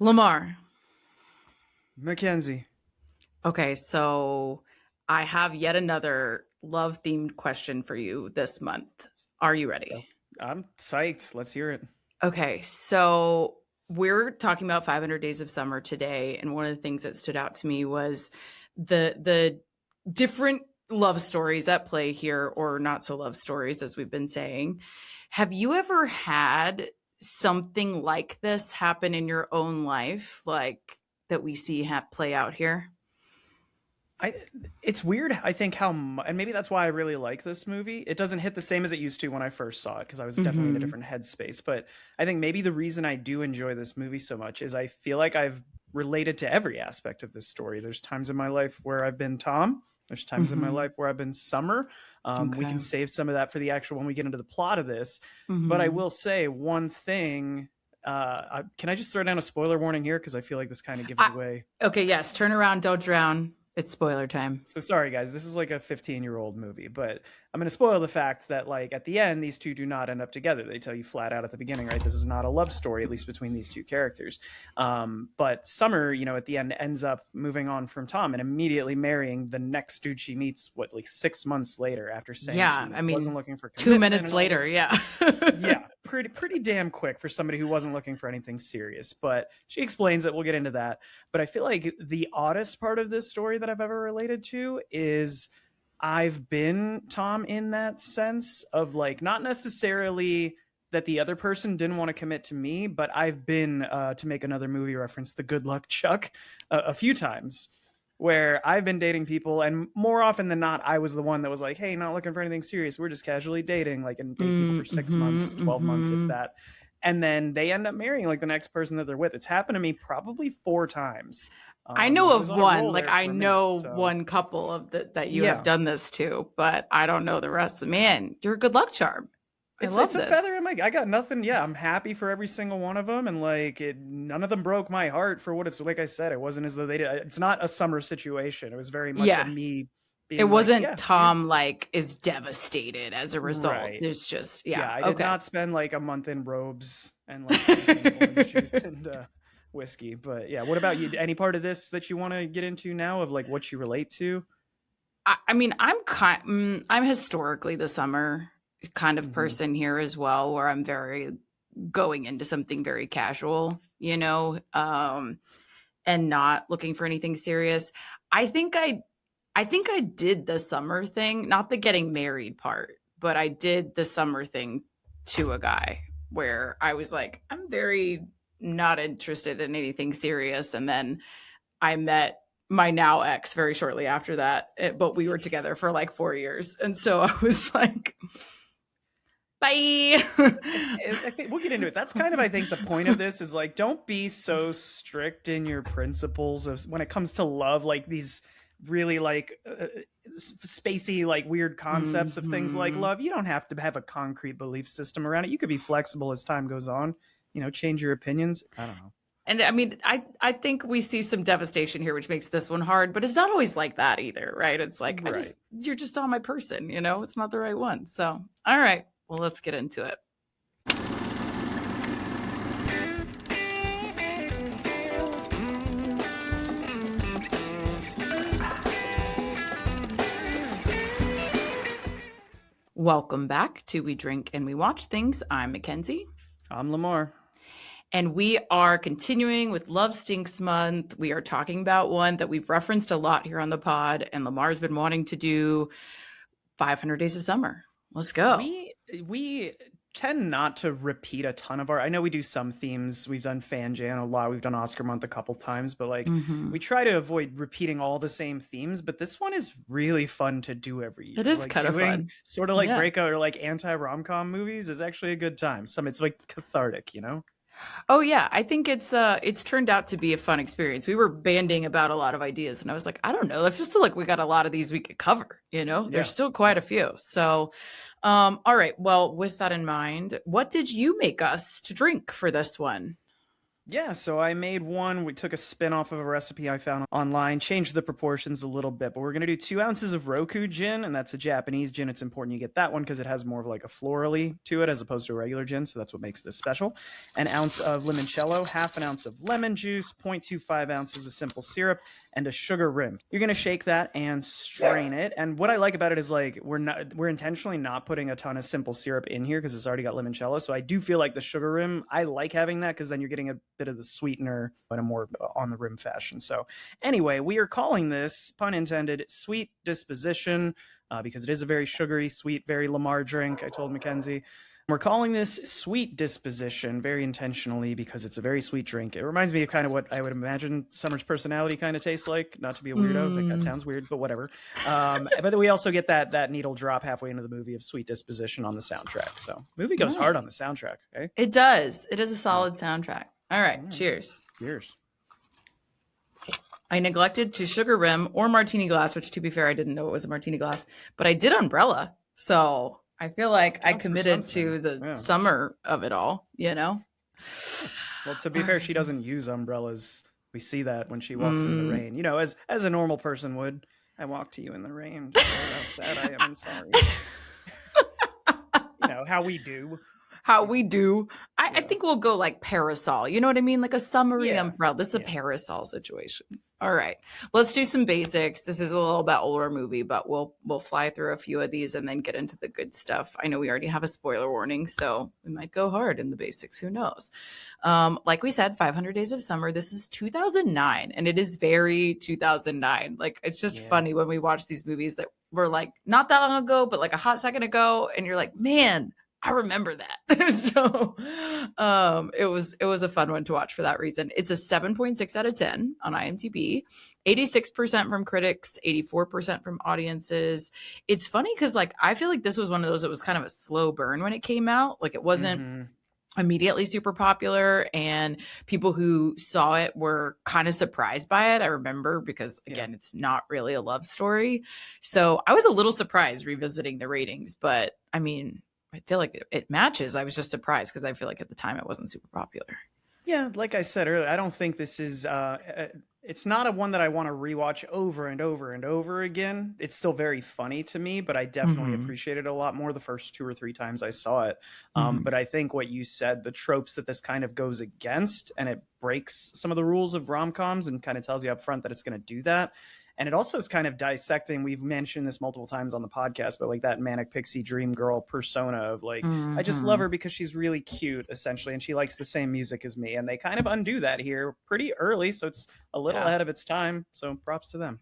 Lemar. Mackenzie. Okay, so I have yet another love themed question for you this month. Are you ready? Oh, I'm psyched. Let's hear it. Okay, so we're talking about 500 Days of Summer today, and one of the things that stood out to me was the different love stories at play here, or not so love stories, as we've been saying. Have you ever had something like this happen in your own life, like that we see play out here? I it's weird. I think and maybe that's why I really like this movie. It doesn't hit the same as it used to when I first saw it because I was definitely in a Hmm. different headspace. But I think maybe the reason I do enjoy this movie so much is I feel like I've related to every aspect of this story. There's times in my life where I've been Tom. There's times in my Hmm. life where I've been Summer. We Okay. can save some of that for the actual when we get into the plot of this. But I Hmm. will say one thing. Can I just throw down a spoiler warning here because I feel like this kind of gives I, away. okay, yes. Turn around, don't drown. It's spoiler time. So sorry, guys. This is like a 15-year-old movie, but I'm going to spoil the fact that, like, at the end, these two do not end up together. They tell you flat out at the beginning, right? This is not a love story, at least between these two characters. But Summer, at the end, ends up moving on from Tom and immediately marrying the next dude she meets. What, like 6 months later, after saying Yeah, she I wasn't mean, looking for two commitment minutes and all later, this. yeah. Yeah, pretty damn quick for somebody who wasn't looking for anything serious. But she explains it. We'll get into that. But I feel like the oddest part of this story that I've ever related to is I've been Tom in that sense of, like, not necessarily that the other person didn't want to commit to me, but I've been, to make another movie reference, the Good Luck Chuck, a few times where I've been dating people, and more often than not, I was the one that was like, "Hey, not looking for anything serious. We're just casually dating," like, and date people for 6 months, 12 months, if Mm-hmm. that. And then they end up marrying like the next person that they're with. It's happened to me probably 4 times, I and know I was of on a one, roll like there I for a minute. know So one couple of that you have yeah, done this to, but I don't know the rest. Man, you're a good luck charm. I it's love a this. feather in my. I got nothing. Yeah, I'm happy for every single one of them, and like none of them broke my heart for what it's. Like I said, it wasn't as though they did. It's not a Summer situation. It was very much a Yeah. me It being like, wasn't yeah, you're Tom like is devastated as a result. right. It's just, Yeah, yeah. I did Okay. not spend like a month in robes and like drinking orange juice and whiskey. But yeah, what about you? Any part of this that you want to get into now of like what you relate to? I mean, I'm historically the summer kind of Hmm. person here as well, where I'm very going into something very casual, and not looking for anything serious. I think I think I did the summer thing, not the getting married part, but I did the summer thing to a guy where I was like, I'm very not interested in anything serious. And then I met my now ex very shortly after that, but we were together for like 4 years. And so I was like, bye. I think we'll get into it. That's kind of, I think, the point of this is like, don't be so strict in your principles of when it comes to love, like these really like spacey, like weird concepts of things like Mhm. love. You don't have to have a concrete belief system around it. You could be flexible as time goes on. Change your opinions. I don't know. And I mean, I think we see some devastation here, which makes this one hard, but it's not always like that either, right? It's like, Right. you're just not my person, it's not the right one. So, all right, well, let's get into it. Welcome back to We Drink and We Watch Things. I'm Mackenzie. I'm Lemar. And we are continuing with Love Stinks Month. We are talking about one that we've referenced a lot here on the pod, and Lamar's been wanting to do 500 Days of Summer. Let's go. We tend not to repeat a ton of our. I know we do some themes. We've done Fan Jan a lot. We've done Oscar Month a couple times, but like Mm-hmm. we try to avoid repeating all the same themes. But this one is really fun to do every It year. is Like kind of doing fun. sort of like Yeah. breakout or like anti rom-com movies is actually a good time. It's like cathartic. Oh yeah, I think it's turned out to be a fun experience. We were banding about a lot of ideas and I was like, I don't know. I feel still like we got a lot of these we could cover. There's Yeah. still quite Yeah. a few. So all right. Well, with that in mind, what did you make us to drink for this one? Yeah, so I made one. We took a spin off of a recipe I found online, changed the proportions a little bit, but we're going to do 2 ounces of Roku gin, and that's a Japanese gin. It's important you get that one because it has more of like a florally to it as opposed to a regular gin, so that's what makes this special. An ounce of limoncello, half an ounce of lemon juice, 0.25 ounces of simple syrup, and a sugar rim. You're going to shake that and strain it. And what I like about it is like we're intentionally not putting a ton of simple syrup in here because it's already got limoncello. So I do feel like the sugar rim, I like having that because then you're getting a bit of the sweetener in a more on the rim fashion. So anyway, we are calling this, pun intended, sweet disposition because it is a very sugary, sweet, very Lemar drink. I told Mackenzie. We're calling this sweet disposition very intentionally because it's a very sweet drink. It reminds me of kind of what I would imagine Summer's personality kind of tastes like. Not to be a weirdo, like that sounds weird, but whatever. But we also get that needle drop halfway into the movie of sweet disposition on the soundtrack. So movie goes hard on the soundtrack. Okay, it does. It is a solid soundtrack. All right, cheers. Cheers. I neglected to sugar rim or martini glass, which to be fair, I didn't know it was a martini glass, but I did umbrella. So I feel like I committed to the summer of it all, you know? Well, to be fair, she doesn't use umbrellas. We see that when she walks in the rain, you know, as a normal person would. I walk to you in the rain. That I am sorry. You know, how we do. I think we'll go like parasol. You know what I mean? Like a summery umbrella. This is a parasol situation. All right. Let's do some basics. This is a little bit older movie, but we'll fly through a few of these and then get into the good stuff. I know we already have a spoiler warning, so we might go hard in the basics. Who knows? Like we said, 500 Days of Summer. This is 2009, and it is very 2009. Like, it's just funny when we watch these movies that were like not that long ago, but like a hot second ago, and you're like, man, I remember that. So it was a fun one to watch for that reason. It's a 7.6 out of 10 on IMDb, 86% from critics, 84% from audiences. It's funny because like I feel like this was one of those that was kind of a slow burn when it came out. Like it wasn't immediately super popular, and people who saw it were kind of surprised by it. I remember because again, it's not really a love story. So I was a little surprised revisiting the ratings, but I mean, I feel like it matches. I was just surprised because I feel like at the time it wasn't super popular. Yeah, like I said earlier, I don't think this is it's not a one that I want to rewatch over and over and over again. It's still very funny to me, but I definitely appreciated it a lot more the first 2 or 3 times I saw it. But I think what you said, the tropes that this kind of goes against, and it breaks some of the rules of rom-coms and kind of tells you up front that it's going to do that. And it also is kind of dissecting, we've mentioned this multiple times on the podcast, but like that manic pixie dream girl persona of like, I just love her because she's really cute, essentially, and she likes the same music as me. And they kind of undo that here pretty early, so it's a little ahead of its time. So props to them.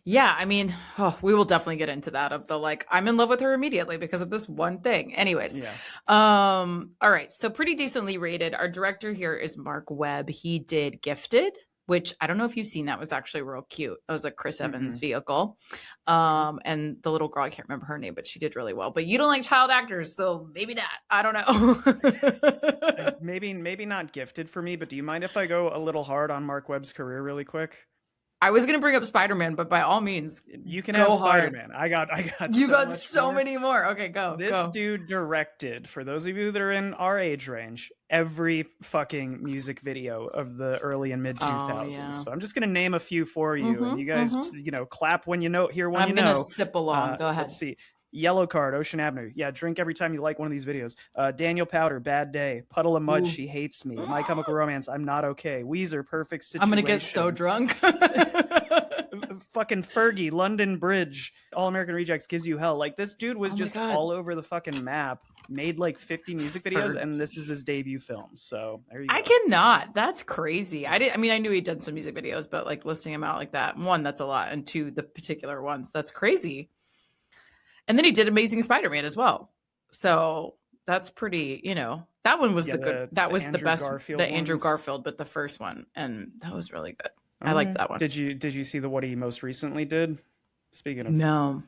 Yeah, I mean, we will definitely get into that of the like, I'm in love with her immediately because of this one thing. Anyways, all right, so pretty decently rated. Our director here is Mark Webb. He did Gifted, which I don't know if you've seen. That was actually real cute. It was a Chris Evans vehicle. And the little girl, I can't remember her name, but she did really well. But you don't like child actors, so maybe not. I don't know. maybe not Gifted for me, but do you mind if I go a little hard on Mark Webb's career really quick? I was going to bring up Spider-Man, but by all means, you can have Spider-Man. I got you got so many more. Okay, go. This dude directed, for those of you that are in our age range, every fucking music video of the early and mid 2000s. So I'm just going to name a few for you, and you guys, you know, clap when you know, hear when you know. I'm going to sip along. Go ahead. Let's see. Yellow Card, Ocean Avenue. Yeah, drink every time you like one of these videos. Daniel Powder, Bad Day. Puddle of Mud, She Hates Me. My Chemical Romance, I'm Not Okay. Weezer, Perfect Situation. I'm going to get so drunk. Fucking Fergie, London Bridge, All American Rejects, Gives You Hell. Like, this dude was just all over the fucking map, made like 50 music videos, and this is his debut film. So there you go. I cannot. That's crazy. I mean, I knew he'd done some music videos, but like listing them out like that, one, that's a lot, and two, the particular ones, that's crazy. And then he did Amazing Spider-Man as well. So that's pretty, you know, that one was the good. That was the best, the Andrew Garfield, but the first one. And that was really good. I liked that one. Did you see what he most recently did? Speaking of, no,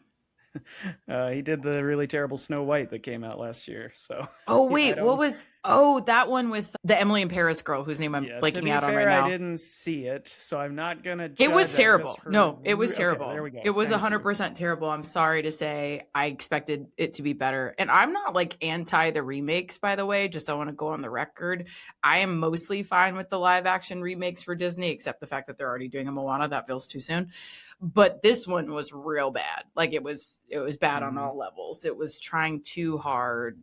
he did the really terrible Snow White that came out last year. So wait, what was Oh, that one with the Emily in Paris girl whose name I'm Yeah, to blanking be out on right fair, I now. didn't see it, so I'm not gonna It was judge. I just terrible. heard. No, it was Okay, there terrible. we go. It was Thank you. 100% terrible. I'm sorry to say. I expected it to be better. And I'm not like anti the remakes, by the way, just I want to go on the record. I am mostly fine with the live action remakes for Disney, except the fact that they're already doing a Moana. That feels too soon. But this one was real bad. Like it was bad on Mhm. all levels. It was trying too hard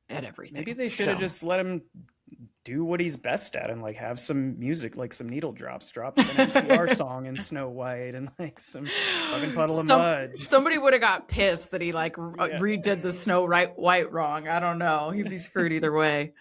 at Maybe everything. they should have So just let him do what he's best at and like have some music, like some needle drops, drop an MCR song in Snow White and like some fucking puddle of mud. Somebody would have got pissed that he like Yeah. redid the Snow White wrong. I don't know. He'd be screwed either way.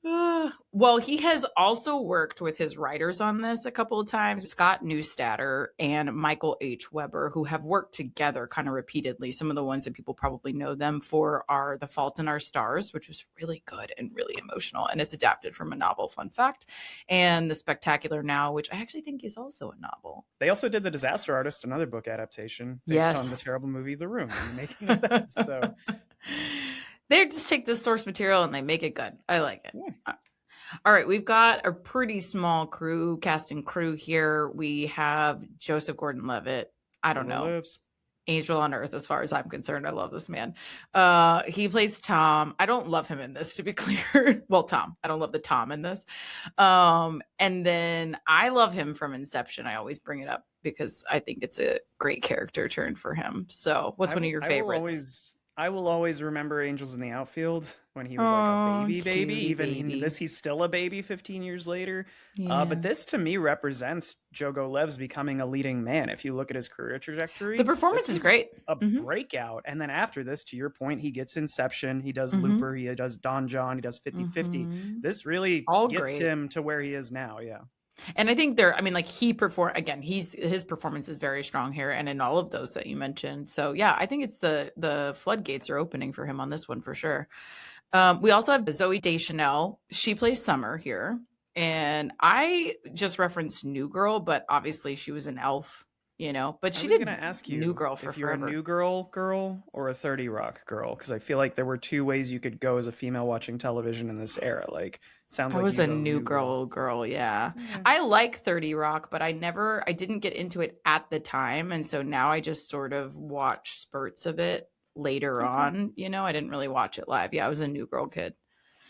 Well, he has also worked with his writers on this a couple of times, Scott Neustadter and Michael H. Weber, who have worked together kind of repeatedly. Some of the ones that people probably know them for are The Fault in Our Stars, which was really good and really emotional. And it's adapted from a novel, fun fact, and The Spectacular Now, which I actually think is also a novel. They also did The Disaster Artist, another book adaptation based on the Yes. terrible movie The Room, the making of that. So They just take the source material and they make it good. I like it. yeah. All right, we've got a pretty small cast and crew here. We have Joseph Gordon-Levitt. I don't Still know. lives. Angel on Earth, as far as I'm concerned. I love this man. He plays Tom. I don't love him in this, to be clear. Well, Tom. I don't love the Tom in this. And then I love him from Inception. I always bring it up because I think it's a great character turn for him. So, what's one of your favorites? I will always remember Angels in the Outfield when he was like a Oh, baby. cutie Even baby. in this, he's still a baby 15 years later. Yeah. But this to me represents Jogo Lev's becoming a leading man. If you look at his career trajectory, The performance this is great. A Mhm. breakout. And then after this, to your point, he gets Inception, he does Mhm. Looper, he does Don John, he does 50-50. Mhm. This really All gets great. him to where he is now. Yeah. And I think I mean, like he perform again, his performance is very strong here and in all of those that you mentioned. So yeah, I think it's the floodgates are opening for him on this one for sure. We also have Zooey Deschanel. She plays Summer here. And I just referenced New Girl, but obviously she was an elf, but I she was did gonna ask New you Girl for if you're forever. a New Girl or a 30 Rock girl, because I feel like there were two ways you could go as a female watching television in this era. Like, it sounds I like was you a go New New Girl. Girl, yeah. Okay. I like 30 Rock, but I didn't get into it at the time. And so now I just sort of watch spurts of it later Okay. on. I didn't really watch it live. Yeah, I was a New Girl kid.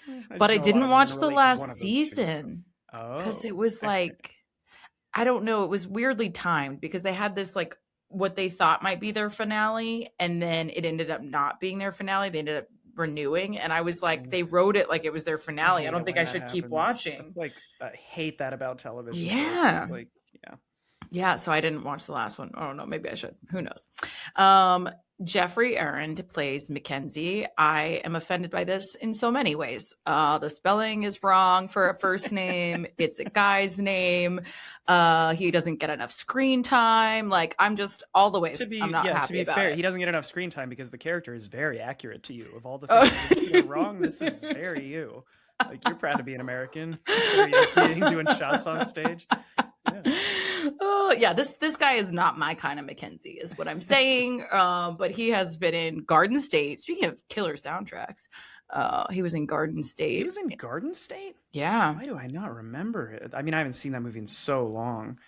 I But just I know a lot didn't of women watch the relate to last one of those two. So. season because it Oh, was okay. like, I don't know, it was weirdly timed because they had this like what they thought might be their finale, and then it ended up not being their finale. They ended up renewing, and I was like, they wrote it like it was their I finale. I hate don't it think when I that should keep happens. watching. That's like I hate that about television shows. Yeah. Like, yeah. Yeah, so I didn't watch the last one. Oh no, maybe I should. Who knows? Jeffrey Arend plays Mackenzie. I am offended by this in so many ways. The spelling is wrong for a first name. It's a guy's name. He doesn't get enough screen time. Like I'm just all the ways. I'm not To happy be about fair, it. he doesn't get enough screen time because the character is very accurate to you. Of all the Oh. things that are wrong, this is very you. Like you're proud to be an American. You're doing shots on stage. Yeah. Oh yeah, this guy is not my kind of Mackenzie, is what I'm saying. But he has been in Garden State. Speaking of killer soundtracks, he was in Garden State. He was in Garden State? Yeah. Why do I not remember it? I mean, I haven't seen that movie in so long.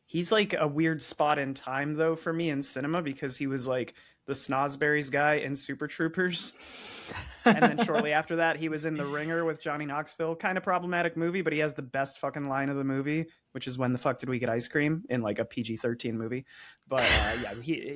He's like a weird spot in time, though, for me in cinema because he was like the Snosberries guy in Super Troopers. And then shortly after that, he was in The Ringer with Johnny Knoxville. Kind of problematic movie, but he has the best fucking line of the movie, which is when the fuck did we get ice cream in like a PG-13 movie. But yeah,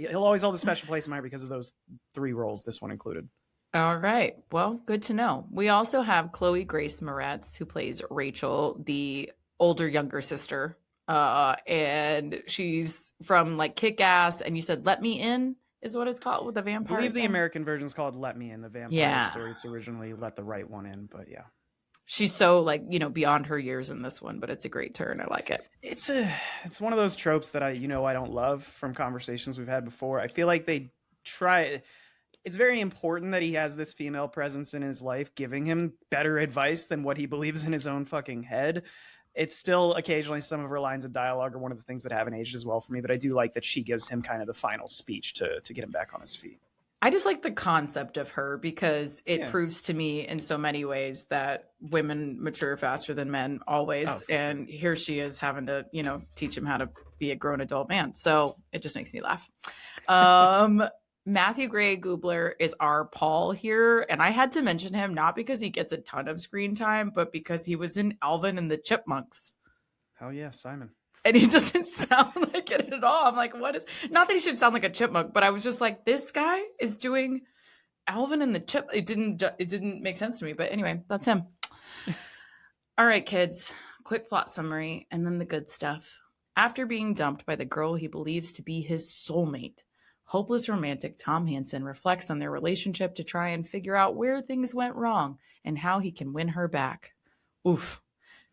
he'll always hold a special place in my heart because of those three roles, this one included. All right. Well, good to know. We also have Chloe Grace Moretz, who plays Rachel, the older younger sister. And she's from like Kick Ass, and you said Let Me In is what it's called with the I vampire. believe the thing? American version's called Let Me In. The vampire Yeah. story, it's originally Let the Right One In, but yeah. She's so like, beyond her years in this one, but it's a great turn. I like it. It's one of those tropes that I don't love from conversations we've had before. I feel like they try. It's very important that he has this female presence in his life, giving him better advice than what he believes in his own fucking head. It's still occasionally some of her lines of dialogue are one of the things that haven't aged as well for me, but I do like that she gives him kind of the final speech to get him back on his feet. I just like the concept of her because it Yeah. proves to me in so many ways that women mature faster than men Oh, always. for And sure. here she is having to, teach him how to be a grown adult man. So it just makes me laugh. Um, Matthew Gray Goobler is our Paul here. And I had to mention him not because he gets a ton of screen time, but because he was in Alvin and the Chipmunks. Hell yeah, Simon. And he doesn't sound like it at all. I'm like, what is, not that he should sound like a chipmunk, but I was just like, this guy is doing Alvin and the Chip. It didn't make sense to me, but anyway, that's him. All right, kids. Quick plot summary and then the good stuff. After being dumped by the girl he believes to be his soulmate, hopeless romantic Tom Hansen reflects on their relationship to try and figure out where things went wrong and how he can win her back. Oof.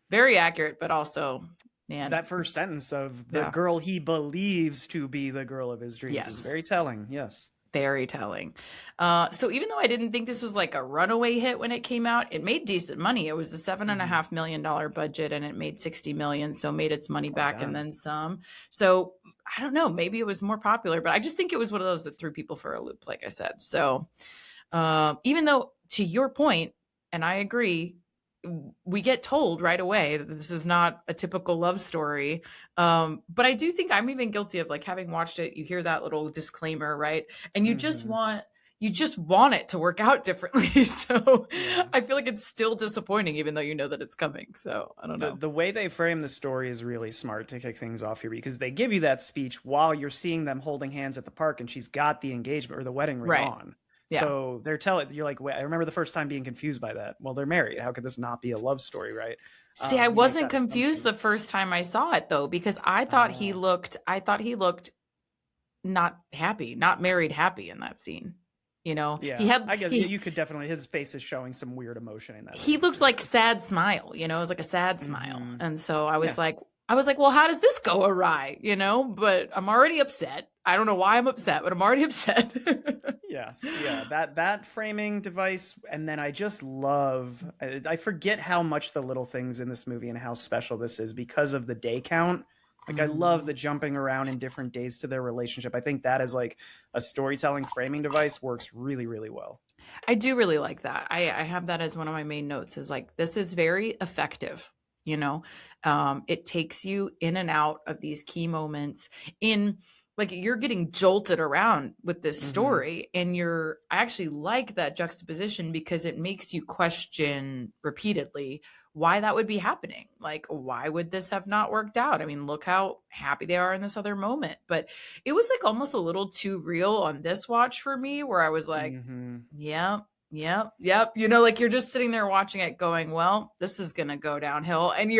Very accurate, but also, man, That first sentence of the yeah. girl he believes to be the girl of his dreams is Yes. very telling. Yes. Very telling. So even though I didn't think this was like a runaway hit when it came out, it made decent money. It was a $7.5 million budget, and it made 60 million, so made its money Well back and done. then some. So I don't know, maybe it was more popular, but I just think it was one of those that threw people for a loop, like I said. So even though, to your point, and I agree, we get told right away that this is not a typical love story. But I do think I'm even guilty of like having watched it. You hear that little disclaimer, right? And Mm-hmm. you just want it to work out differently. So Yeah. I feel like it's still disappointing, even though you know that it's coming. So I don't the know. the way they frame the story is really smart to kick things off here because they give you that speech while you're seeing them holding hands at the park and she's got the engagement or the wedding ring Right. on. Yeah. So they're telling you're like, wait, I remember the first time being confused by that. Well, they're married. How could this not be a love story, right? See, I You make wasn't that confused assumption. the first time I saw it though, because I thought he looked not happy, not married happy in that scene. He Yeah, had I guess you could definitely. His face is showing some weird emotion in that he scene looked for like sure. sad smile, it was like a sad smile. Hmm. And so Yeah. I was like, well, how does this go awry? But I'm already upset. I don't know why I'm upset, but I'm already upset. Yes, yeah, that framing device, and then I just love. I forget how much the little things in this movie and how special this is because of the day count. Like I love the Mhm. jumping around in different days to their relationship. I think that is like a storytelling framing device works really really well. I do really like that. I have that as one of my main notes is like, this is very effective. You know, it takes you in and out of these key moments in like you're getting jolted around with this Hmm. story I actually like that juxtaposition because it makes you question repeatedly why that would be happening. Like, why would this have not worked out? I mean, look how happy they are in this other moment. But it was like almost a little too real on this watch for me, where I was like, Hmm. yep, yep, yep. Like you're just sitting there watching it going, well, this is going to go downhill. And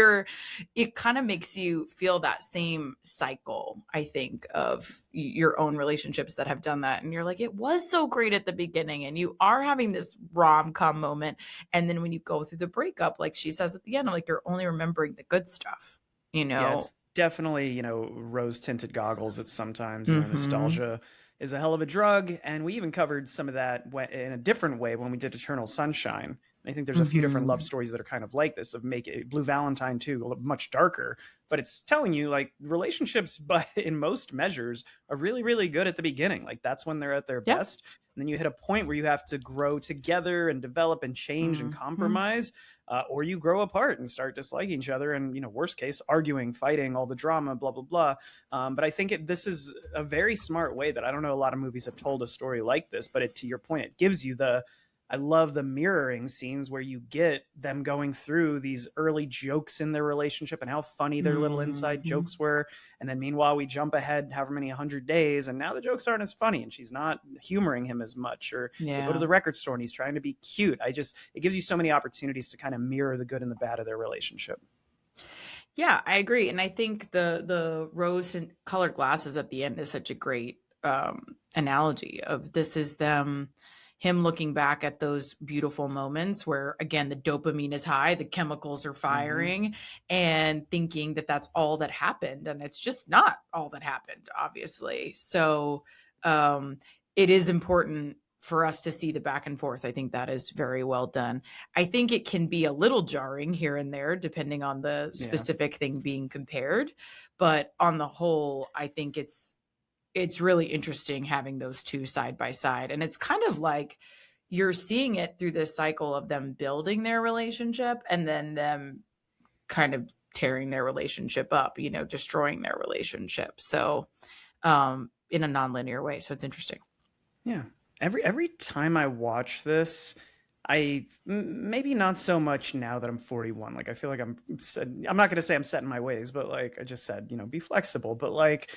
it kind of makes you feel that same cycle, I think, of your own relationships that have done that. And you're like, it was so great at the beginning. And you are having this rom com moment. And then when you go through the breakup, like she says at the end, like you're only remembering the good stuff, you Yeah, know? it's definitely, rose tinted goggles at sometimes, Hmm. nostalgia is a hell of a drug. And we even covered some of that in a different way when we did Eternal Sunshine. I think there's a few different love Hmm. stories that are kind of like this of make it Blue Valentine too, much darker, but it's telling you like relationships, but in most measures are really, really good at the beginning. Like that's when they're at their Yeah. best. And then you hit a point where you have to grow together and develop and change and Hmm. compromise, or you grow apart and start disliking each other, and worst case, arguing, fighting, all the drama, blah blah blah. But I think this is a very smart way that I don't know a lot of movies have told a story like this. But to your point, it gives you the. I love the mirroring scenes where you get them going through these early jokes in their relationship and how funny their little inside Hmm. jokes were. And then meanwhile, we jump ahead however many 100 days, and now the jokes aren't as funny, and she's not humoring him as much. Or they go to Yeah. the record store and he's trying to be cute. It gives you so many opportunities to kind of mirror the good and the bad of their relationship. Yeah, I agree. And I think the rose and colored glasses at the end is such a great analogy of this is him looking back at those beautiful moments where again the dopamine is high, the chemicals are Mm-hmm. firing, and thinking that that's all that happened, and it's just not all that happened, obviously. So um, it is important for us to see the back and forth. I think that is very well done. I think it can be a little jarring here and there, depending on the Yeah. specific thing being compared. But on the whole, I think it's it's really interesting having those two side by side. And it's kind of like you're seeing it through this cycle of them building their relationship and then them kind of tearing their relationship up, you know, destroying their relationship. So, in a nonlinear way. So it's interesting. Yeah. Every time I watch this, maybe not so much now that I'm 41. Like I feel like I'm not going to say I'm set in my ways, but like I just said, you know, be flexible. But like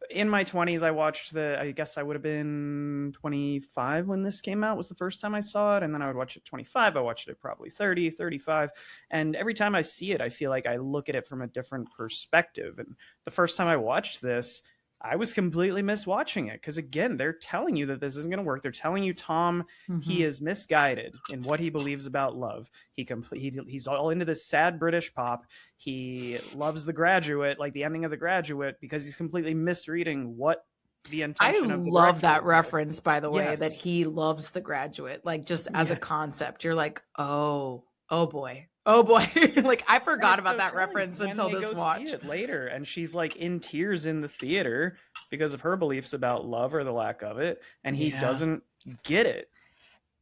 in my 20s, I watched I guess I would have been 25 when this came out, was the first time I saw it. And then I would watch it 25. I watched it probably 30, 35. And every time I see it, I feel like I look at it from a different perspective. And the first time I watched this, I was completely miswatching it because again, they're telling you that this isn't going to work. They're telling you Tom, he Mm-hmm. is misguided in what he believes about love. He's all into this sad British pop. He loves The Graduate, like the ending of The Graduate, because he's completely misreading what the I intention of the love director that is there. reference, by the way, that Yes, he loves The Graduate, like just as a yeah, concept. You're like, oh boy, oh boy. Like I and forgot it's about so that telling reference when until they this go see watch. it later, and she's like in tears in the theater because of her beliefs about love or the lack of it, and he Yeah. doesn't get it.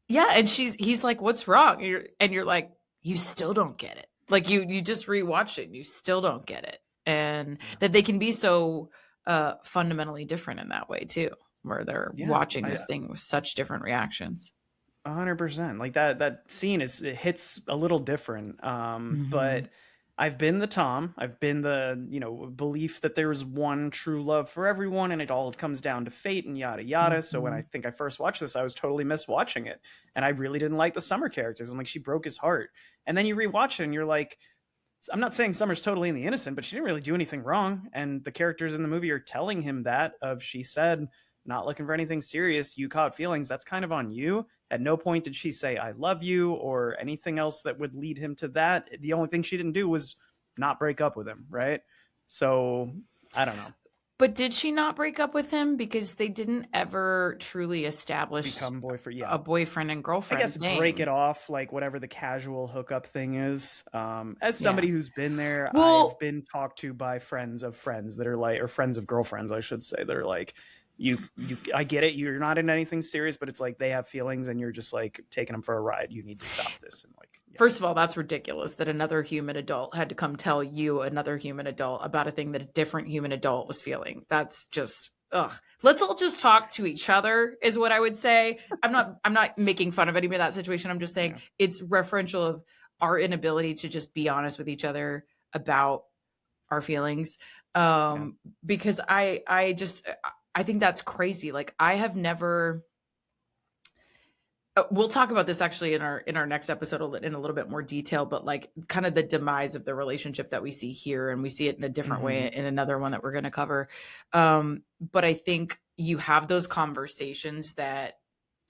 Yeah, and he's like, "What's wrong?" And you're like, "You still don't get it." Like you just rewatched it and you still don't get it. And Yeah. that they can be so fundamentally different in that way too, where they're Yeah, watching this thing with such different reactions. 100%. Like that scene it hits a little different. Mhm. But I've been the Tom. I've been the, you know, belief that there is one true love for everyone and it all comes down to fate and yada yada. So when I Mhm. think I first watched this, I was totally miswatching it. And I really didn't like the Summer characters. I'm like, she broke his heart. And then you rewatch it and you're like, I'm not saying Summer's totally in the innocent, but she didn't really do anything wrong. And the characters in the movie are telling him that of she said, not looking for anything serious. You caught feelings. That's kind of on you. At no point did she say, I love you or anything else that would lead him to that. The only thing she didn't do was not break up with him. Right. So I don't know. But did she not break up with him because they didn't ever truly establish Become boyfriend. Yeah. a boyfriend and I girlfriend guess break it thing? off, like whatever the casual hookup thing is. As Yeah. somebody who's been there, I've Well, been talked to by friends of friends that are like, or friends of girlfriends, I should say, that are like, I get it. You're not in anything serious, but it's like they have feelings, and you're just like taking them for a ride. You need to stop this, and like, yeah, first of all, that's ridiculous that another human adult had to come tell you, another human adult, about a thing that a different human adult was feeling. That's just ugh. Let's all just talk to each other is what I would say. I'm not making fun of anybody in that situation. I'm just saying yeah, it's referential of our inability to just be honest with each other about our feelings. yeah. Because I think that's crazy. Like I have never we'll talk about this actually in our next episode in a little bit more detail, but like kind of the demise of the relationship that we see here, and we see it in a different Mm-hmm. way in another one that we're going to cover. But I think you have those conversations that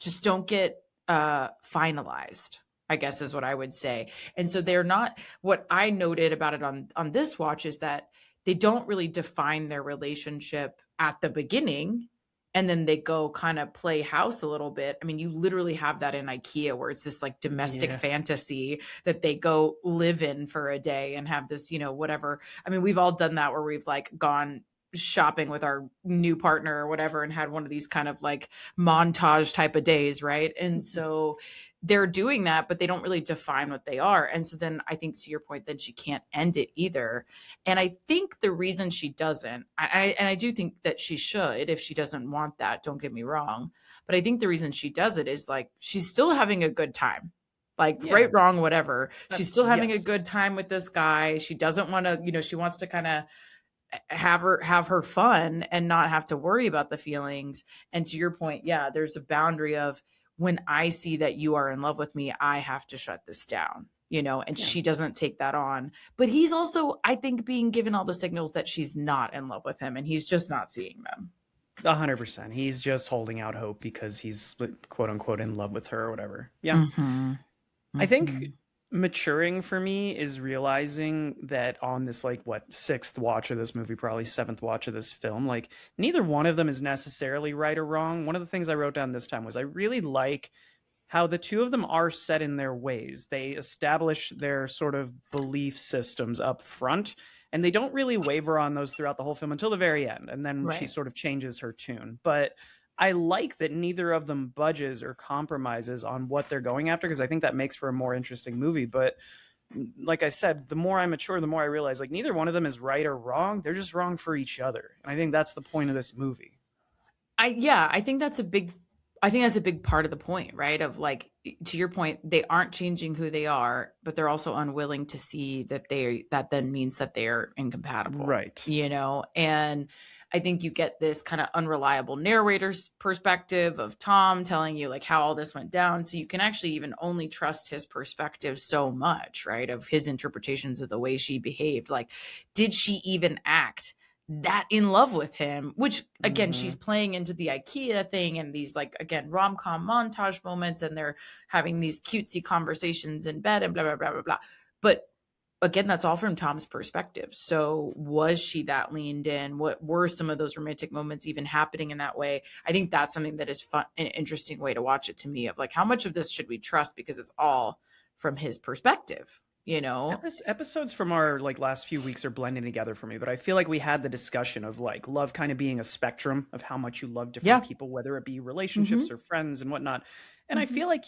just don't get finalized, I guess is what I would say. And so they're not, what I noted about it on this watch is that they don't really define their relationship at the beginning, and then they go kind of play house a little bit. I mean, you literally have that in IKEA where it's this like domestic Yeah, fantasy that they go live in for a day and have this, you know, whatever. I mean, we've all done that where we've like gone shopping with our new partner or whatever and had one of these kind of like montage type of days, right? And so they're doing that, but they don't really define what they are. And so then I think to your point, then she can't end it either. And I think the reason she doesn't, and I do think that she should if she doesn't want that, don't get me wrong. But I think the reason she does it is like she's still having a good time. Like yeah. right, wrong, whatever. She's still having a Yes, good time with this guy. She doesn't want to, you know, she wants to kind of have her fun and not have to worry about the feelings. And to your point, yeah, there's a boundary of when I see that you are in love with me, I have to shut this down, you know, and yeah, she doesn't take that on. But he's also, I think, being given all the signals that she's not in love with him and he's just not seeing them. 100%. He's just holding out hope because he's quote unquote in love with her or whatever. Yeah. Mm-hmm. I think Mm-hmm. maturing for me is realizing that on this like what sixth watch of this movie, probably seventh watch of this film, like neither one of them is necessarily right or wrong. One of the things I wrote down this time was I really like how the two of them are set in their ways. They establish their sort of belief systems up front, And they don't really waver on those throughout the whole film until the very end. And then she Right. sort of changes her tune. But I like that neither of them budges or compromises on what they're going after, because I think that makes for a more interesting movie. But like I said, the more I mature, the more I realize like neither one of them is right or wrong. They're just wrong for each other. And I think that's the point of this movie. Yeah, I think that's a big part of the point, right? Of like, to your point, they aren't changing who they are, but they're also unwilling to see that then means that they're incompatible, Right. you know? And I think you get this kind of unreliable narrator's perspective of Tom telling you like how all this went down. So you can actually even only trust his perspective so much, right? Of his interpretations of the way she behaved. Like, did she even act that in love with him? Which again, she's Mm-hmm. playing into the IKEA thing and these like again rom-com montage moments, and they're having these cutesy conversations in bed and blah blah blah blah blah. But again, that's all from Tom's perspective. So was she that leaned in? What were some of those romantic moments even happening in that way? I think that's something that is fun, an interesting way to watch it to me, of like how much of this should we trust because it's all from his perspective, you know? Episodes from our like last few weeks are blending together for me, but I feel like we had the discussion of like love kind of being a spectrum of how much you love different Yeah. people, whether it be relationships Mm-hmm. or friends and whatnot. And I Mm-hmm. feel like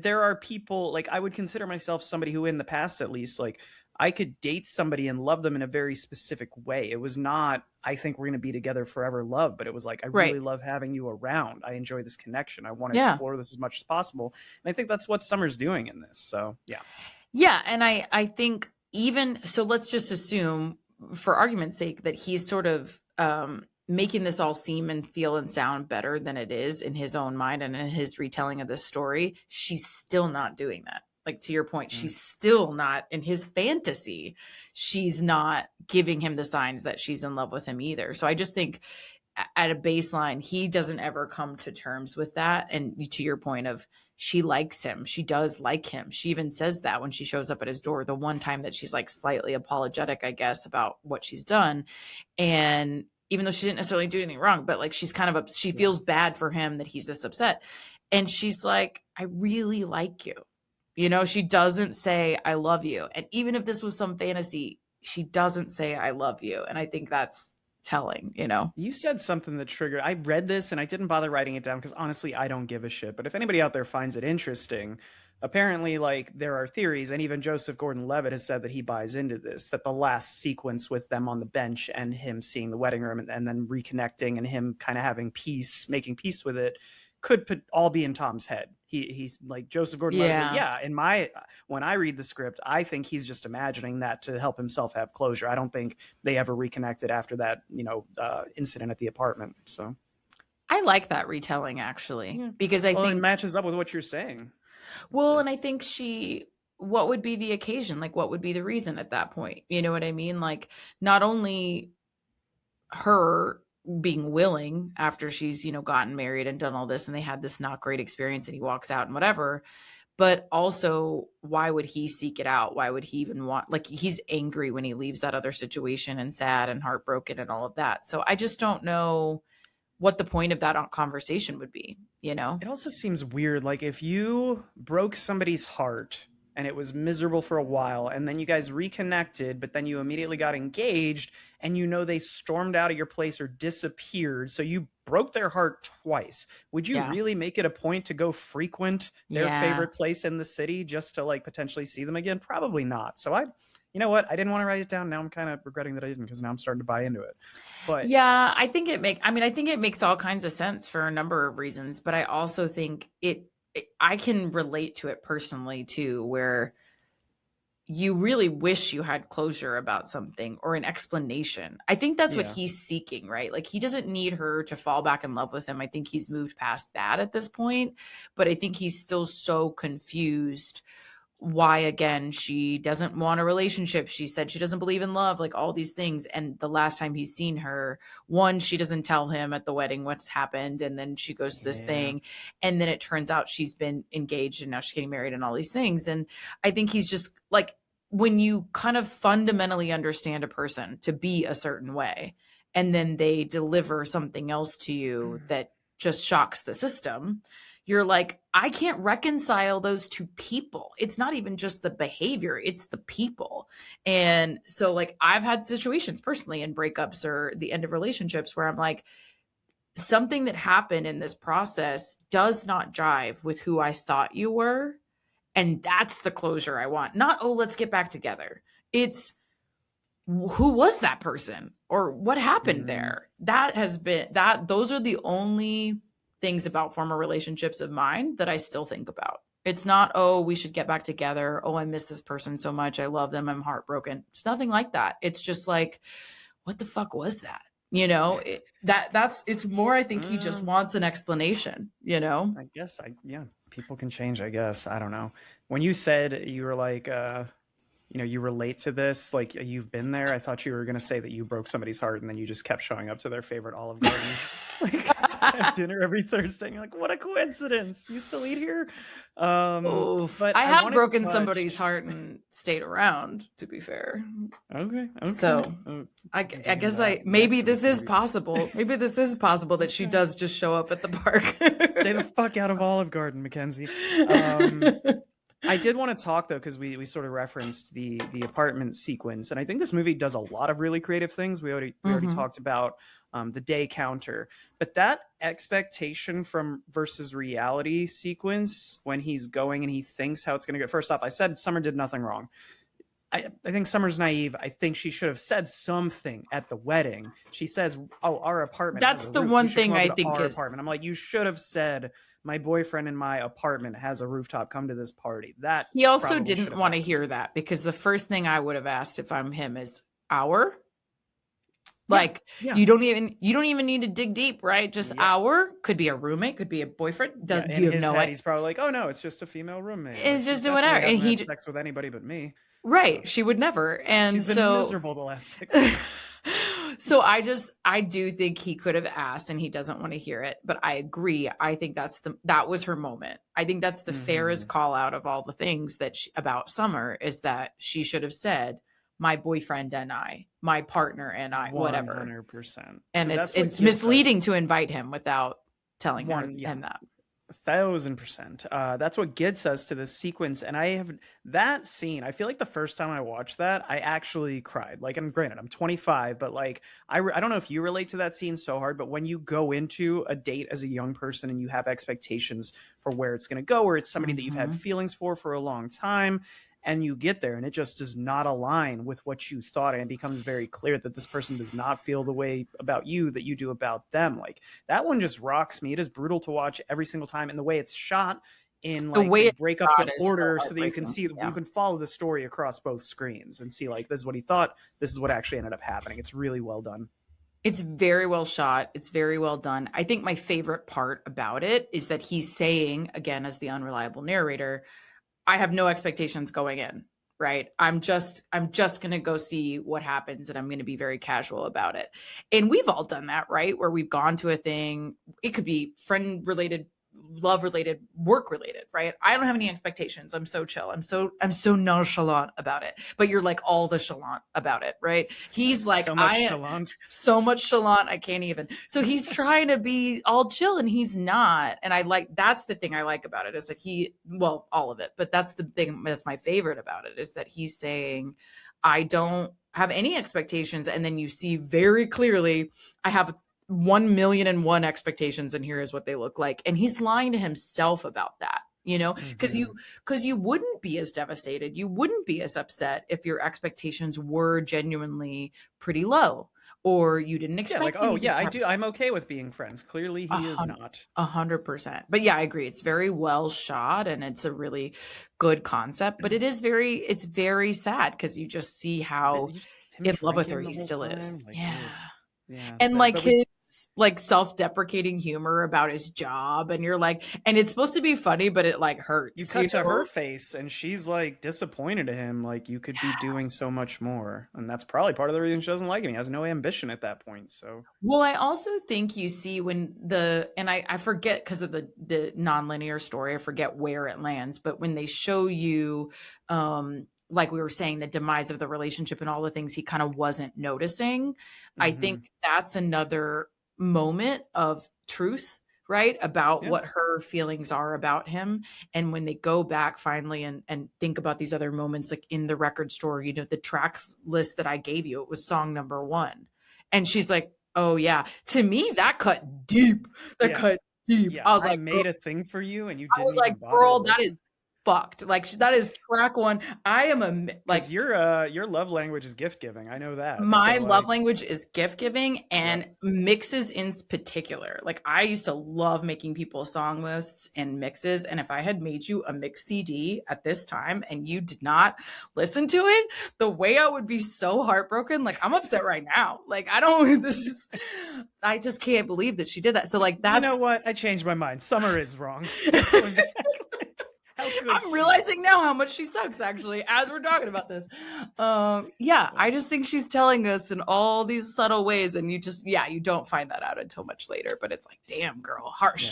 there are people like I would consider myself somebody who in the past at least like I could date somebody and love them in a very specific way. It was not, I think we're going to be together forever love, but it was like, I really Right. love having you around. I enjoy this connection. I want to Yeah. explore this as much as possible. And I think that's what Summer's doing in this. So yeah. Yeah, and I think even so, let's just assume for argument's sake that he's sort of making this all seem and feel and sound better than it is in his own mind and in his retelling of this story. She's still not doing that. Like to your point, Mm. she's still not in his fantasy. She's not giving him the signs that she's in love with him either. So I just think at a baseline, he doesn't ever come to terms with that. And to your point of she likes him, she does like him. She even says that when she shows up at his door, the one time that she's like slightly apologetic, I guess, about what she's done. And even though she didn't necessarily do anything wrong, but like she's kind of, she Yeah. feels bad for him that he's this upset. And she's like, I really like you. You know, she doesn't say, I love you. And even if this was some fantasy, she doesn't say, I love you. And I think that's telling, you know? You said something that triggered. I read this and I didn't bother writing it down because honestly, I don't give a shit. But if anybody out there finds it interesting, apparently, like, there are theories, and even Joseph Gordon Levitt has said that he buys into this, that the last sequence with them on the bench and him seeing the wedding room and then reconnecting and him kind of having peace, making peace with it, could all be in Tom's head. He's like Joseph Gordon-Levitt's like, Yeah. yeah, in my when I read the script, I think he's just imagining that to help himself have closure. I don't think they ever reconnected after that, incident at the apartment. So I like that retelling actually, yeah, because I well, it think, matches up with what you're saying. well, Yeah, and I think what would be the occasion? Like, what would be the reason at that point? You know what I mean? Like, not only her being willing after she's, gotten married and done all this and they had this not great experience and he walks out and whatever, but also why would he seek it out? Why would he even want, like, he's angry when he leaves that other situation and sad and heartbroken and all of that. So I just don't know what the point of that conversation would be, you know? it also seems weird. Like if you broke somebody's heart and it was miserable for a while, and then you guys reconnected, but then you immediately got engaged, and they stormed out of your place or disappeared. So you broke their heart twice. Would you Yeah. really make it a point to go frequent their Yeah. favorite place in the city just to like potentially see them again? Probably not. So you know what? I didn't want to write it down. Now I'm kind of regretting that I didn't, because now I'm starting to buy into it. But Yeah, I think it makes all kinds of sense for a number of reasons, but I also think I can relate to it personally too, where you really wish you had closure about something or an explanation. I think that's what yeah. he's seeking, right? Like he doesn't need her to fall back in love with him. I think he's moved past that at this point, but I think he's still so confused why again she doesn't want a relationship. She said she doesn't believe in love, like all these things. And the last time he's seen her, one, she doesn't tell him at the wedding what's happened, and then she goes to this Yeah. thing, and then it turns out she's been engaged and now she's getting married and all these things. And I think he's just like, when you kind of fundamentally understand a person to be a certain way and then they deliver something else to you that just shocks the system, you're like, I can't reconcile those two people. It's not even just the behavior, it's the people. And so, like, I've had situations personally in breakups or the end of relationships where I'm like, something that happened in this process does not jive with who I thought you were. And that's the closure I want. Not, oh, let's get back together. It's, who was that person or what happened there? That has been that those are the only things about former relationships of mine that I still think about. It's not, oh, we should get back together. Oh, I miss this person so much. I love them. I'm heartbroken. It's nothing like that. It's just like, what the fuck was that? That's it's more, I think he just wants an explanation, I guess yeah, people can change, I guess. I don't know. When you said you were like, you relate to this, like you've been there. I thought you were going to say that you broke somebody's heart and then you just kept showing up to their favorite Olive Garden like at dinner every Thursday. And you're like, what a coincidence. You still eat here? But I have broken somebody's heart and stayed around, to be fair. Okay. So I guess maybe this is possible. Maybe this is possible that she does just show up at the park. Stay the fuck out of Olive Garden, Mackenzie. I did want to talk though, because we sort of referenced the apartment sequence, and I think this movie does a lot of really creative things. We already talked about the day counter, but that expectation from versus reality sequence when he's going and he thinks how it's going to go. First off, I said Summer did nothing wrong. I think Summer's naive. I think she should have said something at the wedding. She says, "Oh, our apartment." That's the one thing I think is. Apartment. I'm like, you should have said, my boyfriend in my apartment has a rooftop. Come to this party. That he also didn't want to hear that, because the first thing I would have asked if I'm him is our. Like, yeah. You don't even need to dig deep, right? Just our could be a roommate, could be a boyfriend. Do you have no idea? He's probably like, oh no, it's just a female roommate. It's just whatever. And he sex with anybody but me. Right. She would never. And she's been miserable the last 6 months. So I do think he could have asked, and he doesn't want to hear it, but I agree. I think that was her moment. I think that's the fairest call out of all the things that about Summer, is that she should have said, my boyfriend and I, my partner and I, whatever. 100%. And so it's misleading to invite him without telling him that. 1,000%. That's what gets us to this sequence. And I have that scene. I feel like the first time I watched that, I actually cried. Like, and granted, I'm 25, but like, I don't know if you relate to that scene so hard, but when you go into a date as a young person and you have expectations for where it's going to go, or it's somebody that you've had feelings for a long time, and you get there and it just does not align with what you thought, and it becomes very clear that this person does not feel the way about you that you do about them. Like, that one just rocks me. It is brutal to watch every single time, and the way it's shot in, like, the way break up the order so that you can see, you can follow the story across both screens and see, like, this is what he thought, this is what actually ended up happening. It's really well done. It's very well shot. It's very well done. I think my favorite part about it is that he's saying, again, as the unreliable narrator, I have no expectations going in, right? I'm just going to go see what happens, and I'm going to be very casual about it. And we've all done that, right? Where we've gone to a thing. It could be friend related, love related, work related, right? I don't have any expectations. I'm so chill. I'm so nonchalant about it. But you're like all the chalant about it, right? He's like, so much chalant. I can't even. So he's trying to be all chill, and he's not. And that's the thing I like about it, is that all of it, but that's the thing that's my favorite about it, is that he's saying, I don't have any expectations. And then you see very clearly, I have 1,000,001 expectations, and here is what they look like. And he's lying to himself about that, because you wouldn't be as devastated, you wouldn't be as upset if your expectations were genuinely pretty low, or you didn't expect. I do. I'm okay with being friends. Clearly, he is not. 100%. But yeah, I agree. It's very well shot, and it's a really good concept. But it's very sad, because you just see how in love with her he still is. Like, yeah. And his like self-deprecating humor about his job, and you're like, and it's supposed to be funny, but it like hurts. You cut to her face, and she's like disappointed at him, like, you could be doing so much more. And that's probably part of the reason she doesn't like him. He has no ambition at that point. So, well, I also think you see when I forget, because of the non-linear story, I forget where it lands, but when they show you like we were saying, the demise of the relationship and all the things he kind of wasn't noticing. I think that's another moment of truth, right? About Yeah. what her feelings are about him. And when they go back finally and think about these other moments, like in the record store, you know, the tracks list that I gave you, it was song number one. And she's like, oh yeah. To me, that cut deep. That Yeah. cut deep. Yeah. I was I like, girl, made a thing for you and you I was didn't like, even bother to girl, that is listen. fucked. Like that is track one. I am Because like your love language is gift giving. I know that. my So love like, language is gift giving yep. and mixes in particular. Like I used to love making people song lists and mixes. And if I had made you a mix CD at this time and you did not listen to it, the way I would be so heartbroken. Like I'm upset right now. Like I don't, this is, I just can't believe that she did that. So like You know that's, what? I changed my mind. Summer is wrong. Going back. How could I'm she? realizing now how much she sucks, actually, as we're talking about this. Yeah, I just think she's telling us in all these subtle ways, and you just, yeah, you don't find that out until much later. But it's like, damn, girl, harsh.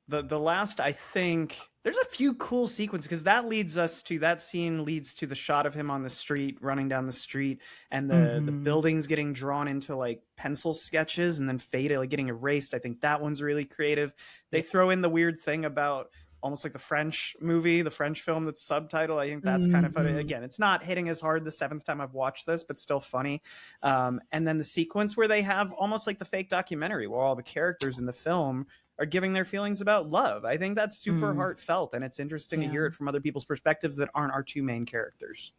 Yeah. The last, I think there's a few cool sequences because that scene leads to the shot of him on the street running down the street and the Mm-hmm. buildings getting drawn into like pencil sketches and then faded, like getting erased. I think that one's really creative. They Yeah. throw in the weird thing about almost like the French movie, the French film that's subtitled. I think that's kind of funny. Mm-hmm. Again, it's not hitting as hard the seventh time I've watched this, but still funny. And then the sequence where they have almost like the fake documentary where all the characters in the film are giving their feelings about love. I think that's super Mm, heartfelt, and it's interesting to yeah. hear it from other people's perspectives that aren't our two main characters.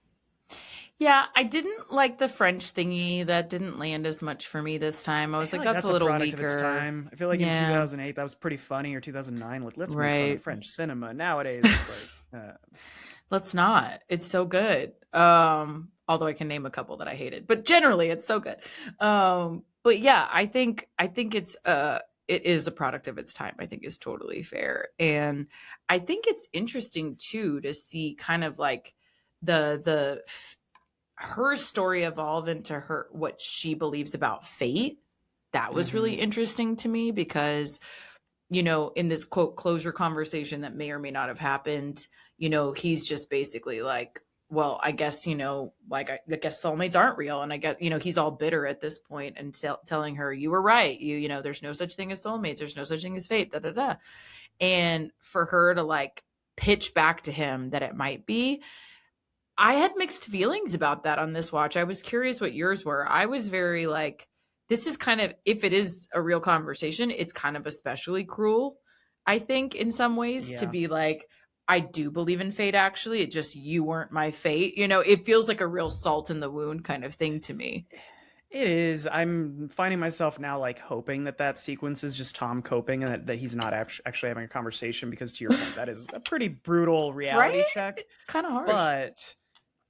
Yeah, I didn't like the French thingy. That didn't land as much for me this time. I I was feel like, like that's a that's a little product of its weaker. time. I feel like in Yeah, 2008 that was pretty funny, or 2009, like let's make fun of right. French cinema. Nowadays it's like, Let's not. It's so good. Although I can name a couple that I hated, but generally it's so good. But yeah, I think it is a product of its time. I think is totally fair. And I think it's interesting too to see kind of like the her story evolve into her what she believes about fate. That was really mhm. interesting to me because you know, in this quote closure conversation that may or may not have happened, you know, he's just basically like, well, I guess, you know, like I guess soulmates aren't real. And I guess, you know, he's all bitter at this point and telling her, you were right. You know, there's no such thing as soulmates. There's no such thing as fate, da, da, da. And for her to like pitch back to him that it might be, I had mixed feelings about that on this watch. I was curious what yours were. I was very like, this is kind of, if it is a real conversation, it's kind of especially cruel, I think, in some ways, to Yeah. be like, I do believe in fate, actually. It just, you weren't my fate. You know, it feels like a real salt in the wound kind of thing to me. It is. I'm finding myself now like hoping that that sequence is just Tom coping and that he's not actually having a conversation because to your point, that is a pretty brutal reality Right? check. Kind of harsh. But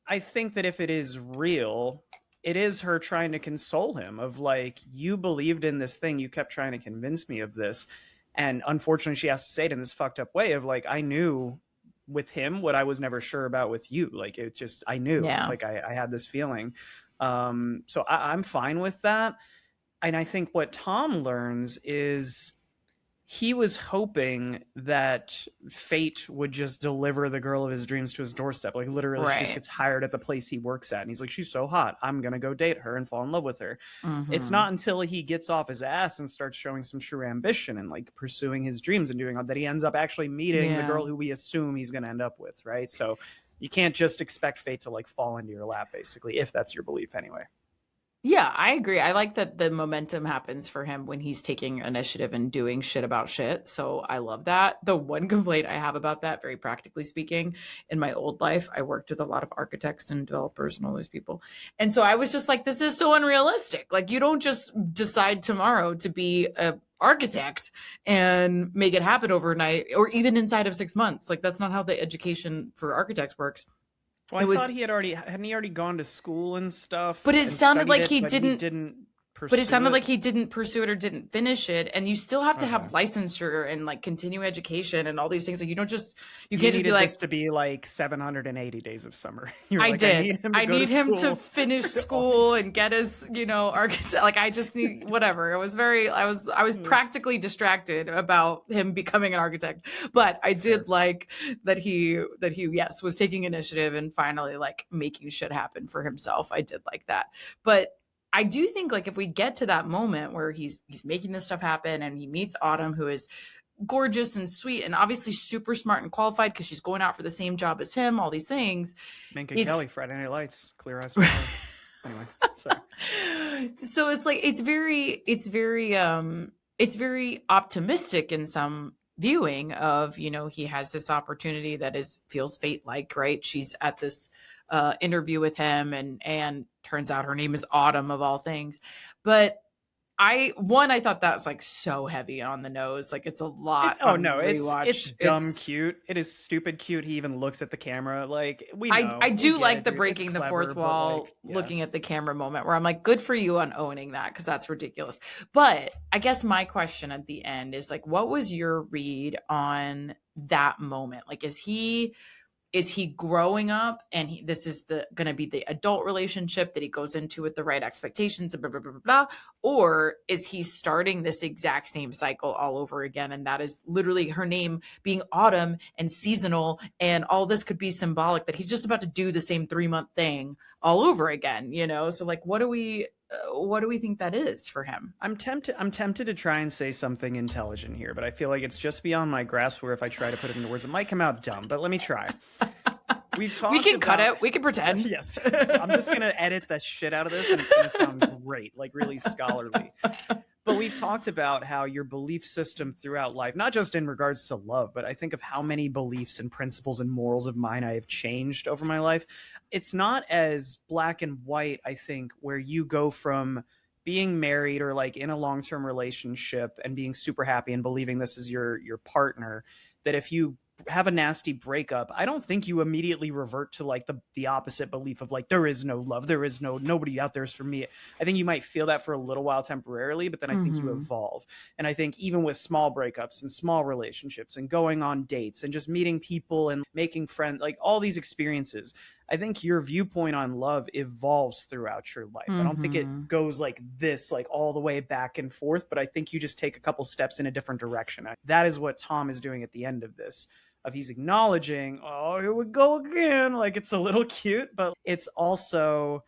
I think that if it is real, it is her trying to console him of like, you believed in this thing, you kept trying to convince me of this. And unfortunately, she has to say it in this fucked up way of like, I knew with him what I was never sure about with you. Like, it just, I knew, Yeah. like, I had this feeling. So I'm fine with that. And I think what Tom learns is he was hoping that fate would just deliver the girl of his dreams to his doorstep. Like literally, she just Right. gets hired at the place he works at. And he's like, she's so hot. I'm going to go date her and fall in love with her. It's Mm-hmm. not until he gets off his ass and starts showing some true ambition and like pursuing his dreams and doing all that he ends up actually meeting the Yeah. girl who we assume he's going to end up with. Right. So you can't just expect fate to like fall into your lap, basically, if that's your belief anyway. Yeah, I agree. I like that the momentum happens for him when he's taking initiative and doing shit about shit. So I love that. The one complaint I have about that, very practically speaking, in my old life, I worked with a lot of architects and developers and all those people. And so I was just like, this is so unrealistic. Like, you don't just decide tomorrow to be a architect and make it happen overnight or even inside of 6 months. Like, that's not how the education for architects works. Well, It I thought was he hadn't he already gone to school and but stuff it and sounded studied like it, he but he didn't didn't But it pursue sounded it. like he didn't pursue it or didn't finish it. And you still have to have Okay. licensure and like continuing education and all these things. Like you don't just, you You can't just be needed this like, to be like 780 days of summer. You were I like, I did. need him to I go to need him to school finish for all these school and get his, you know, architect. Like I just need whatever. It was very, I was practically distracted about him becoming an architect. But I Fair. did like that he, yes, was taking initiative and finally like making shit happen for himself. I did like that. But I do think like if we get to that moment where he's making this stuff happen and he meets Autumn, who is gorgeous and sweet and obviously super smart and qualified because she's going out for the same job as him, all these things. Minka It's Kelly, Friday Night Lights, Clear Eyes White Lips. Anyway, sorry. so it's like it's very optimistic in some viewing of, you know, he has this opportunity that is feels fate like, right? She's at this interview with him and turns out her name is Autumn of all things. But I thought that's like so heavy on the nose. Like it's a lot Oh on no, it's rewatch. dumb cute. It is stupid cute. He even looks at the camera. Like we know, I we do get like it, the dude. It's breaking the clever, fourth but wall, like, yeah. looking at the camera moment where I'm like, good for you on owning that because that's ridiculous. But I guess my question at the end is like, what was your read on that moment? Like, is he growing up and this is the going to be the adult relationship that he goes into with the right expectations and blah, blah, blah, blah, blah, or is he starting this exact same cycle all over again, and that is literally her name being Autumn and seasonal and all this could be symbolic that he's just about to do the same 3-month thing all over again, you know? So like what do we think that is for him? I'm tempted to try and say something intelligent here, but I feel like it's just beyond my grasp where if I try to put it into words, it might come out dumb, but let me try. We've talked We can about, cut it, we can pretend. Yes. I'm just going to edit the shit out of this and it's going to sound great, like really scholarly. But we've talked about how your belief system throughout life, not just in regards to love, but I think of how many beliefs and principles and morals of mine I have changed over my life. It's not as black and white, I think, where you go from being married or like in a long-term relationship and being super happy and believing this is your partner, that if you have a nasty breakup, I don't think you immediately revert to like the opposite belief of like there is no love, there is nobody out there is for me. I think you might feel that for a little while temporarily, but then I think you evolve. And I think even with small breakups and small relationships and going on dates and just meeting people and making friends, like all these experiences, I think your viewpoint on love evolves throughout your life. I don't think it goes like this, like all the way back and forth, but I think you just take a couple steps in a different direction. That is what Tom is doing at the end of this. Of he's acknowledging, oh, here we go again. Like it's a little cute, but it's also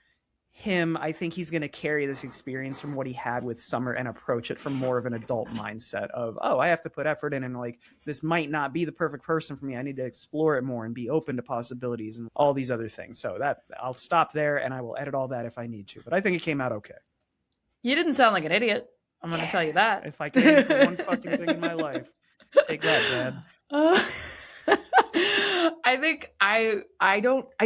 him. I think he's going to carry this experience from what he had with Summer and approach it from more of an adult mindset of, oh, I have to put effort in and like this might not be the perfect person for me. I need to explore it more and be open to possibilities and all these other things. So that I'll stop there and I will edit all that if I need to. But I think it came out okay. You didn't sound like an idiot. I'm going to tell you that. If I can for one fucking thing in my life, take that, Dad. I think I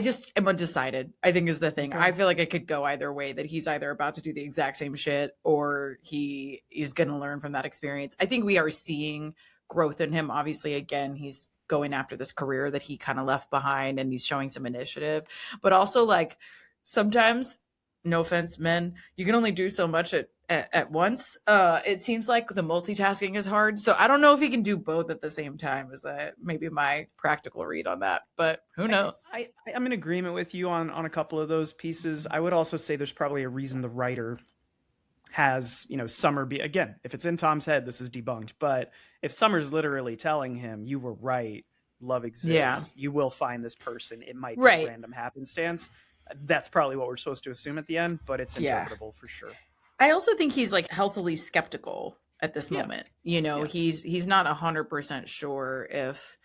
just am undecided, I think is the thing. I feel like it could go either way, that he's either about to do the exact same shit or he is going to learn from that experience. I think we are seeing growth in him. Obviously, again, he's going after this career that he kind of left behind and he's showing some initiative, but also like sometimes, no offense, men, you can only do so much at once. It seems like the multitasking is hard. So I don't know if he can do both at the same time, is maybe my practical read on that, but who knows? I'm in agreement with you on a couple of those pieces. I would also say there's probably a reason the writer has, Summer be, again, if it's in Tom's head, this is debunked. But if Summer's literally telling him, you were right, love exists, you will find this person, it might be a random happenstance. That's probably what we're supposed to assume at the end, but it's interpretable for sure. I also think he's like healthily skeptical at this moment. He's not 100% sure if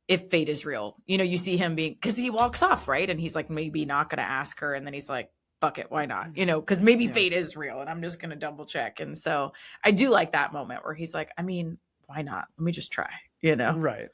fate is real. You see him being, because he walks off, right? And he's like, maybe not going to ask her. And then he's like, fuck it, why not? Because maybe fate is real and I'm just going to double check. And so I do like that moment where he's like, I mean, why not? Let me just try. Right.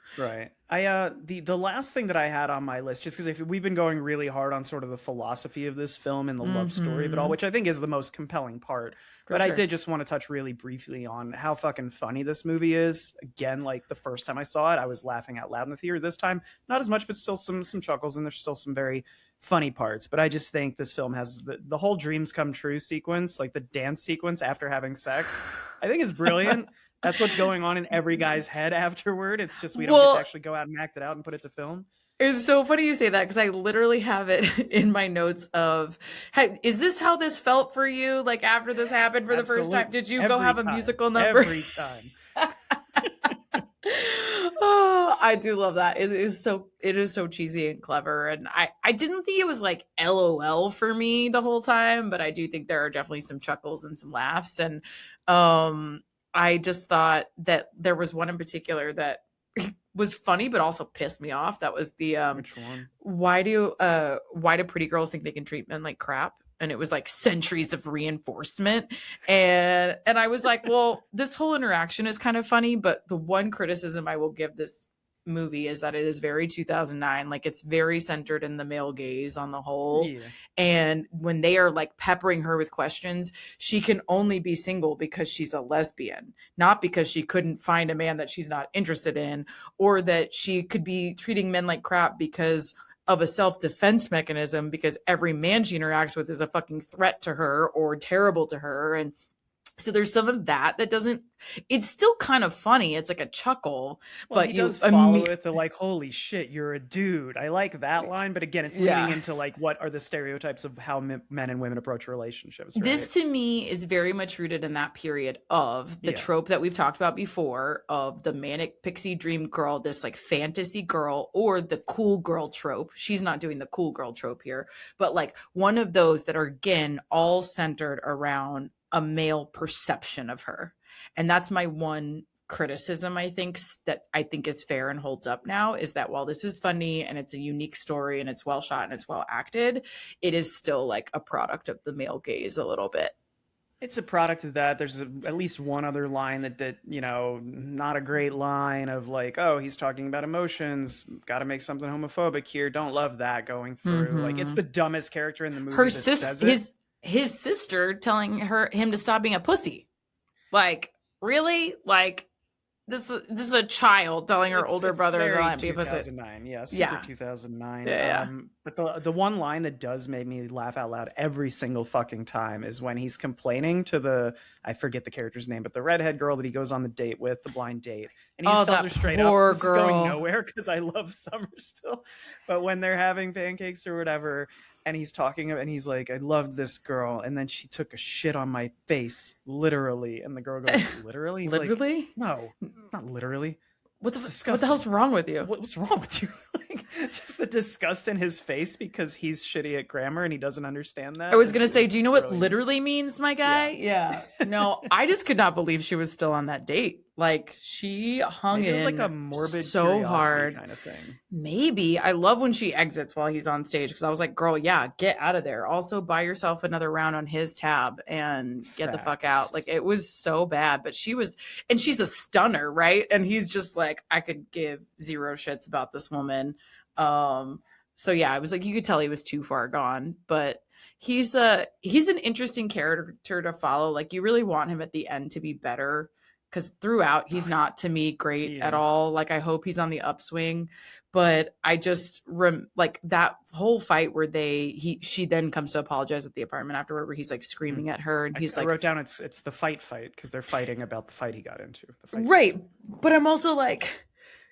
I the last thing that I had on my list, just because we've been going really hard on sort of the philosophy of this film and the love story of it all, which I think is the most compelling part. I did just want to touch really briefly on how fucking funny this movie is. Again, like the first time I saw it, I was laughing out loud in the theater. This time, not as much, but still some chuckles, and there's still some very funny parts. But I just think this film has the whole dreams come true sequence, like the dance sequence after having sex, I think is brilliant. That's what's going on in every guy's head afterward. It's just we don't get to actually go out and act it out and put it to film. It's so funny you say that because I literally have it in my notes of, hey, is this how this felt for you? Like after this happened for the first time, did you go have a musical number? Every time. Oh, I do love that. It is so cheesy and clever. And I didn't think it was like LOL for me the whole time, but I do think there are definitely some chuckles and some laughs. And um I just thought that there was one in particular that was funny but also pissed me off. That was the Which one? why do pretty girls think they can treat men like crap? And it was like centuries of reinforcement. And I was like, well, this whole interaction is kind of funny, but the one criticism I will give this movie is that it is very 2009. Like, it's very centered in the male gaze on the whole. Yeah. And when they are like peppering her with questions, she can only be single because she's a lesbian, not because she couldn't find a man that she's not interested in, or that she could be treating men like crap because of a self-defense mechanism, because every man she interacts with is a fucking threat to her or terrible to her. And so there's some of that that doesn't, it's still kind of funny. It's like a chuckle, Well, but he you does follow it the like, holy shit, you're a dude. I like that line, but again, it's leaning yeah. into like what are the stereotypes of how men and women approach relationships, This right? to me is very much rooted in that period of the Yeah. trope that we've talked about before of the manic pixie dream girl, this like fantasy girl, or the cool girl trope. She's not doing the cool girl trope here, but like one of those that are again all centered around a male perception of her. And that's my one criticism that I think is fair and holds up now, is that while this is funny and it's a unique story and it's well shot and it's well acted, it is still like a product of the male gaze a little bit. It's a product of that. There's at least one other line that not a great line of like, oh, he's talking about emotions. Got to make something homophobic here. Don't love that going through. Like, it's Mm-hmm. the dumbest character in the movie Her that sis, says it. his sister telling him to stop being a pussy. Like, really? Like, this is a child telling her older It's brother to very not be a pussy. 2009. Yeah, super Yeah, 2009. yeah. But the one line that does make me laugh out loud every single fucking time is when he's complaining to I forget the character's name, but the redhead girl that he goes on the date with, the blind date. And he Oh, just tells that her straight up, poor this is going girl. nowhere because I love summer still. But when they're having pancakes or whatever, and he's talking and he's like, I loved this girl, and then she took a shit on my face, literally. And the girl goes, literally? He's like, Literally? no, not literally. What It's what the disgusting. hell's wrong with you? What's wrong with you? Like, just the disgust in his face because he's shitty at grammar and he doesn't understand that. I was gonna say, do you know what brilliant. literally means, my guy? Yeah. Yeah. No, I just could not believe she was still on that date. Like, she hung Maybe it was like a in morbid so curiosity hard. kind of thing. Maybe. I love when she exits while he's on stage, because I was like, girl, yeah, get out of there. Also, buy yourself another round on his tab and get the fuck out. Like, Facts. it was so bad. But and she's a stunner, right? And he's just like, I could give zero shits about this woman. So yeah, I was like, you could tell he was too far gone. But he's an interesting character to follow. Like, you really want him at the end to be better, because throughout he's not, to me, great at Yeah. all. Like, I hope he's on the upswing, but I just like that whole fight where she then comes to apologize at the apartment afterward, where he's like screaming at her, and he's I like, wrote down it's the fight because they're fighting about the fight he got into. The fight. right. But I'm also like,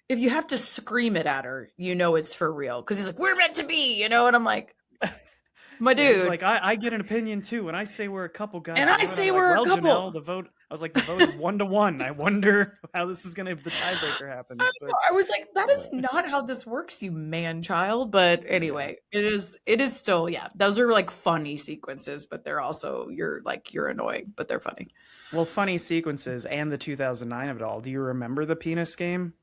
if you have to scream it at her, you know it's for real, because he's like, we're meant to be, and I'm like, my dude. He's like, I get an opinion too. When I say we're a couple, guys, And I say we're a couple. Janelle, the vote. I was like, the vote is 1-1. I wonder how this is gonna, if the tiebreaker happens. But I was like, that is not how this works, you man child. But anyway, it is still, yeah, those are like funny sequences, but they're also, you're annoying, but they're funny. well, funny sequences and the 2009 of it all. Do you remember the penis game?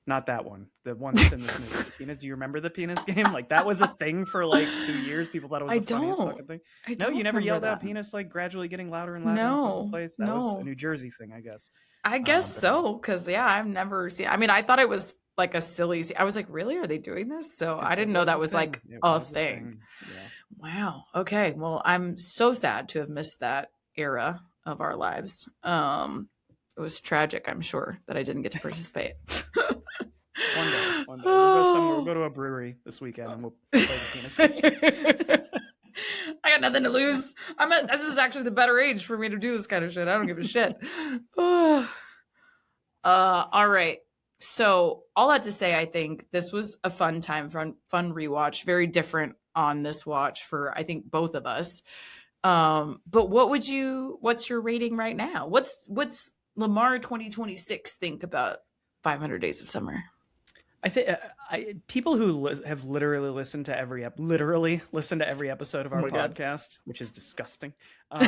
Not that one. The one that's in this movie. The penis. Do you remember the penis game? Like, that was a thing for like 2 years. People thought it was the funniest fucking thing. No, you never yelled out penis like gradually getting louder and louder in the place. That was a New Jersey thing, I guess. I guess so, because yeah, I've never seen. I mean, I thought it was like a silly. I was like, really? Are they doing this? So I didn't know that was like a thing. Yeah. Wow. Okay. Well, I'm so sad to have missed that era of our lives. It was tragic, I'm sure, that I didn't get to participate. One day. We'll go somewhere. We'll go to a brewery this weekend and we'll play the penis game. I got nothing to lose. This is actually the better age for me to do this kind of shit. I don't give a shit. All right. So all that to say, I think this was a fun time, fun rewatch. Very different on this watch for, I think, both of us. But what's your rating right now? What's Lemar 2026 think about 500 Days of Summer. I think people who have literally listened to every episode of Oh our my God. podcast, which is disgusting, um,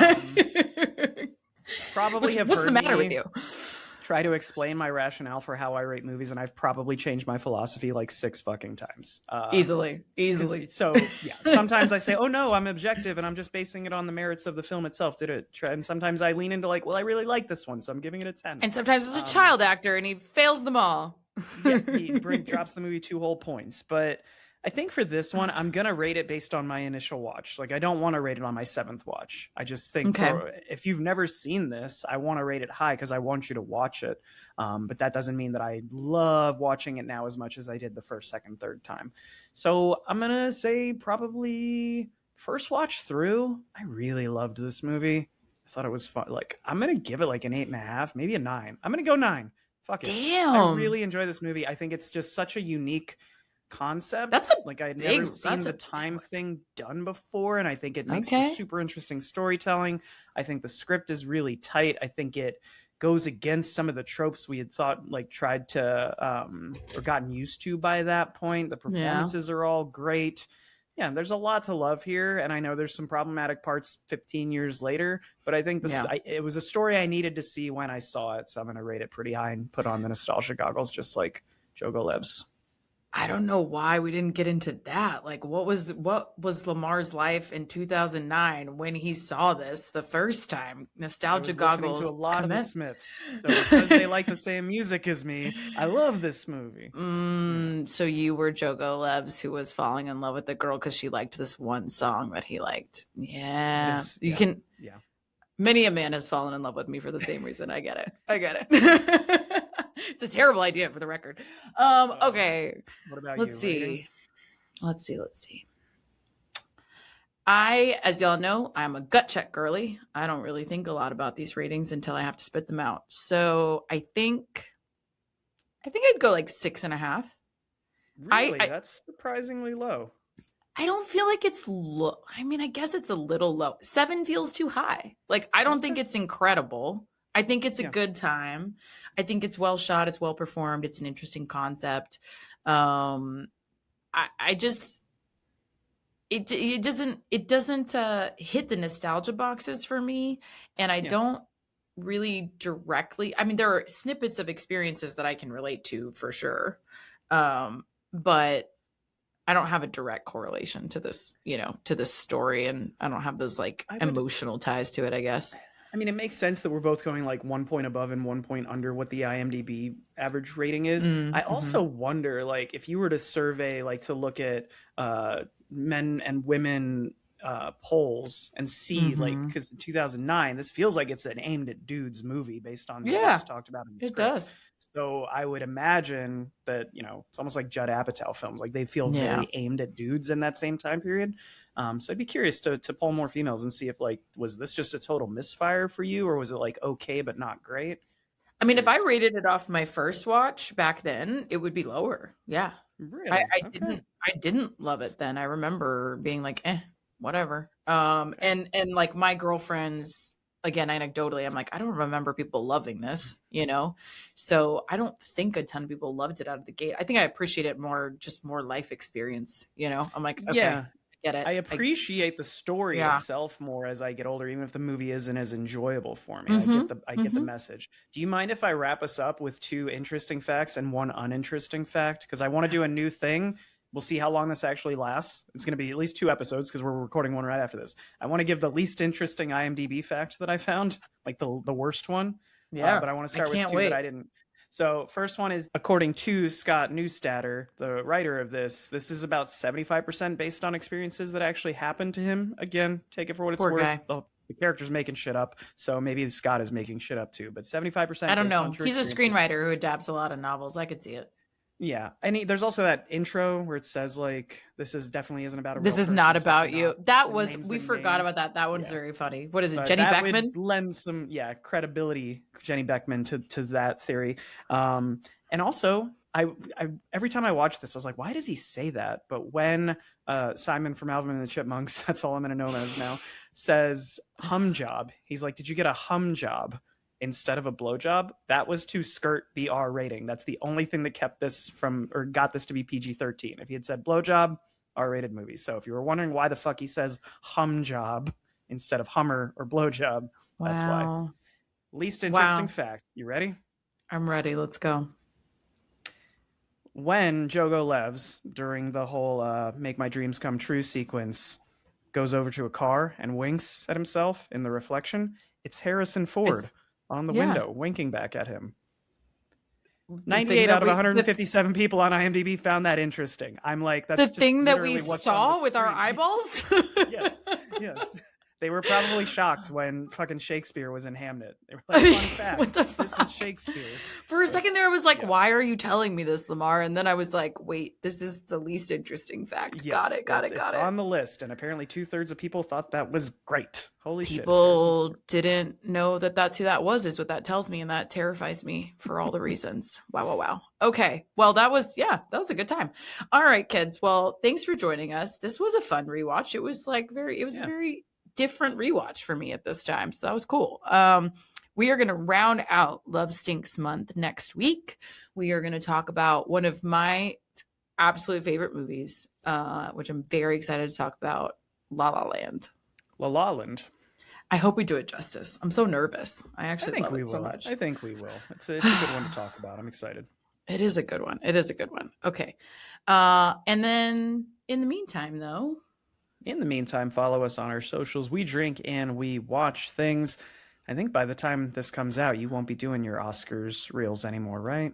probably have What's the heard matter with me you? try to explain my rationale for how I rate movies, and I've probably changed my philosophy like 6 fucking times. Easily. So yeah, sometimes I say, "Oh no, I'm objective, and I'm just basing it on the merits of the film itself." And sometimes I lean into like, "Well, I really like this one, so I'm giving it a 10." And sometimes it's a child actor and he fails them all. Yeah, he drops the movie 2 whole points. But I think for this one, I'm gonna rate it based on my initial watch. Like, I don't want to rate it on my 7th watch. I just think if you've never seen this, I want to rate it high because I want you to watch it. But that doesn't mean that I love watching it now as much as I did the first, second, third time. So I'm gonna say probably first watch through, I really loved this movie. I thought it was fun. Like, I'm gonna give it like an 8.5, maybe a 9. I'm gonna go 9. Fuck it. Damn. I really enjoy this movie. I think it's just such a unique concept. Like, I'd never seen the time thing done before, and I think it makes for super interesting storytelling. I think the script is really tight. I think it goes against some of the tropes we had thought, like, tried to or gotten used to by that point. The performances are all great. Yeah, there's a lot to love here, and I know there's some problematic parts 15 years later, but I think it was a story I needed to see when I saw it, so I'm going to rate it pretty high and put on the nostalgia goggles just like Jogo lives. I don't know why we didn't get into that. Like, what was Lemar's life in 2009 when he saw this the first time? Nostalgia goggles. To a lot of the Smiths, so because they like the same music as me, I love this movie. So you were Jogo Levs, who was falling in love with the girl because she liked this one song that he liked. Yeah, can. Yeah, many a man has fallen in love with me for the same reason. I get it. It's a terrible idea, for the record. Okay. What about Let's see. Let's see. As y'all know, I'm a gut check girly. I don't really think a lot about these ratings until I have to spit them out. So I think I'd go like 6.5. Really? That's surprisingly low. I don't feel like it's low. I mean, I guess it's a little low. 7 feels too high. Like, I don't think it's incredible. I think it's a good time. I think it's well shot. It's well performed. It's an interesting concept. I just, it doesn't hit the nostalgia boxes for me. And I don't really directly, I mean, there are snippets of experiences that I can relate to for sure. But I don't have a direct correlation to this, to this story. And I don't have those like emotional ties to it, I guess. I mean, it makes sense that we're both going like 1 point above and 1 point under what the IMDb average rating is. I also wonder, like, if you were to survey, like, to look at men and women polls and see, like, because in 2009, this feels like it's an aimed at dudes movie based on what we talked about in the script. It does. So I would imagine that, it's almost like Judd Apatow films. Like, they feel very aimed at dudes in that same time period. So I'd be curious to poll more females and see if, like, was this just a total misfire for you, or was it like okay but not great? I mean, if I rated it off my first watch back then, it would be lower. Yeah. Really? I didn't love it then. I remember being like, whatever. And like my girlfriends, again, anecdotally, I'm like, I don't remember people loving this, so I don't think a ton of people loved it out of the gate. I think I appreciate it more, just more life experience, I'm like, okay, I get it. I appreciate the story itself more as I get older, even if the movie isn't as enjoyable for me. I get the message. Do you mind if I wrap us up with 2 interesting facts and 1 uninteresting fact? Because I want to do a new thing. We'll see how long this actually lasts. It's going to be at least 2 episodes because we're recording one right after this. I want to give the least interesting IMDb fact that I found, like the worst one. Yeah. But I want to start with 2 that I didn't. So first one is, according to Scott Neustadter, the writer of this is about 75% based on experiences that actually happened to him. Again, take it for what it's worth. Guy. The character's making shit up, so maybe Scott is making shit up too. But 75%. I don't know. He's a screenwriter who adapts a lot of novels. I could see it. Yeah, and there's also that intro where it says, like, this definitely isn't about a real this is person, not about you. That was, we forgot about that. That one's very funny. What is it, Jenny Beckman? Would lend some credibility, Jenny Beckman, to that theory. And also, I every time I watch this, I was like, why does he say that? But when Simon from Alvin and the Chipmunks, that's all I'm going to know him as now, says hum job, he's like, did you get a hum job instead of a blowjob, that was to skirt the R rating. That's the only thing that kept this from, or got this to be PG-13. If he had said blowjob, R-rated movie. So if you were wondering why the fuck he says hum job instead of hummer or blowjob, that's why. Wow. Least interesting fact. You ready? I'm ready. Let's go. When Jogo Levs, during the whole make my dreams come true sequence, goes over to a car and winks at himself in the reflection, it's Harrison Ford on the window winking back at him. 98 out of 157 people on IMDb found that interesting. I'm like, that's the just thing that we what's saw with our eyeballs. Yes. They were probably shocked when fucking Shakespeare was in Hamnet. They were like, fun fact, what the fuck? This is Shakespeare. For a second there, I was like, why are you telling me this, Lemar? And then I was like, wait, this is the least interesting fact. Yes, Got it. It's on the list, and apparently 2/3 of people thought that was great. Holy shit. People didn't know that that's who that was, is what that tells me, and that terrifies me for all the reasons. Wow. Okay, well, that was a good time. All right, kids. Well, thanks for joining us. This was a fun rewatch. It was like a very different rewatch for me at this time, so that was cool. We are going to round out Love Stinks month next week. We are going to talk about one of my absolute favorite movies, which I'm very excited to talk about, La La Land. La La Land. I hope we do it justice. I'm so nervous. I actually love it so much. I think we will. It's a good one to talk about. I'm excited. It is a good one. Okay. And then in the meantime, though, follow us on our socials. We drink and we watch things. I think by the time this comes out, you won't be doing your Oscars reels anymore, right?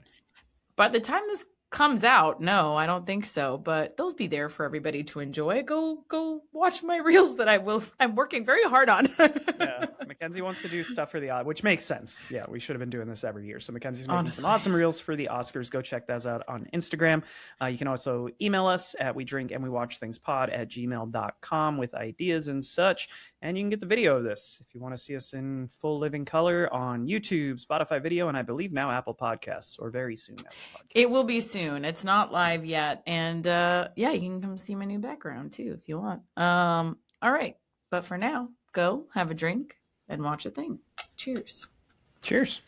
By the time this comes out, no, I don't think so, but they'll be there for everybody to enjoy. Go watch my reels that I'm working very hard on. Yeah, Mackenzie wants to do stuff for the which makes sense. Yeah, we should have been doing this every year. So Mackenzie's making some awesome reels for the Oscars. Go check those out on Instagram. You can also email us at wedrinkandwewatchthingspod@gmail.com with ideas and such. And you can get the video of this if you want to see us in full living color on YouTube, Spotify video, and I believe now Apple Podcasts, or very soon Apple Podcasts. It will be soon. It's not live yet. And you can come see my new background too if you want. All right. But for now, go have a drink and watch a thing. Cheers. Cheers.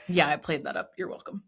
Yeah, I played that up. You're welcome.